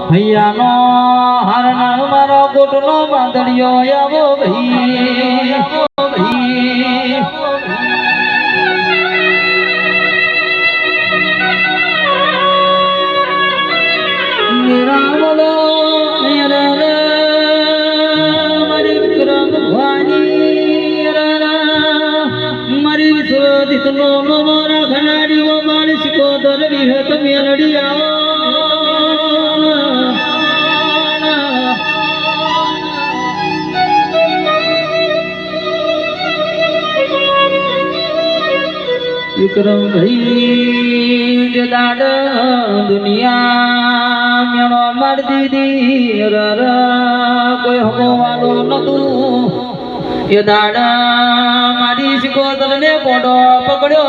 હૈયાનો હરણ મારો ગોટનો બાંધડિયો આવો ભાઈ નિરાવલો મારી વિક્રમ ભવાની મારી વિશ્વદિત નો મારા ઘનાડીઓ માણસ કો દરવી હે તમે લડી આવો विक्रम भाई दाद दुनिया मेणो मार दीदी रर कोई हमो वालो नतु ये दादा मारी सिकोतर ने कोडो पकड़्यो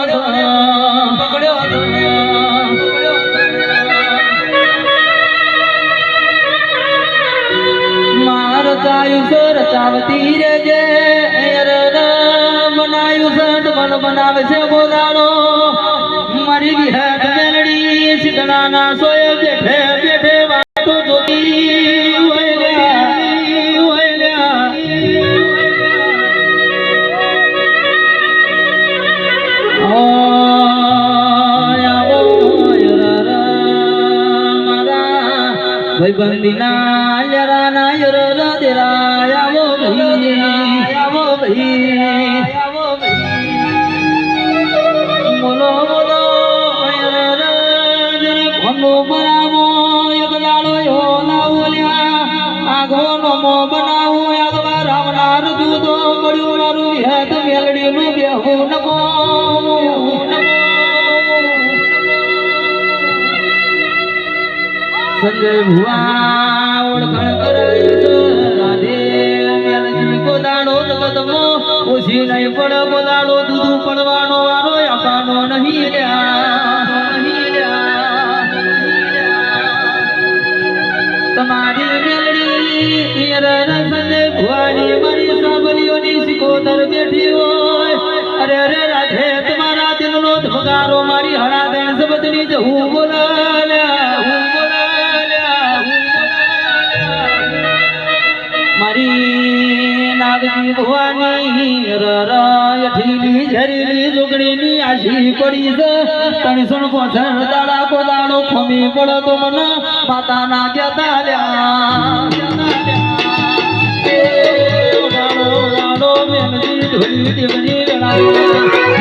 मार चायु सर चावती रे जे बनायु संत मन बनावे से बोलाड़ो मारी भी है मेलड़ी सिद्धना ना सोए बैठे बैठे बाटो जोती होए गया ओ या ओ यरा मारा भाई बंदीना यरा ना यरा तेरा या वो भाई बोलो बोलो भनो बनावो एक लाड़ो यो लावल्या आगो नमो बनावो अगवा रामनार दूधो बड़ियो मारू है तो मेलड़ी नु बेहू नको संजय भुआ ओळखण करायो राधे मेलड़ी को दाड़ो जगतमो ओसी नहीं पड़ बोलाड़ो दूध पड़वानो वारो अपानो नहीं ल्या तुम्हारी मेलड़ी संजय भुआनी मारी साबलियोनी सिकोतर बैठी हो अरे अरे राधे तुम्हारा दिल नो धगारो मारी हरा देन सबदनी जहू बोला मारी नागजी भुवानी रठीली झरीली जुगड़ीनी आशी पड़ी से तणी सुन पोछण दाड़ा को दाड़ो खमी पड़ तो मन माता ना कहता दाड़ो दाड़ो मेमजी ढोली देवनी लड़ा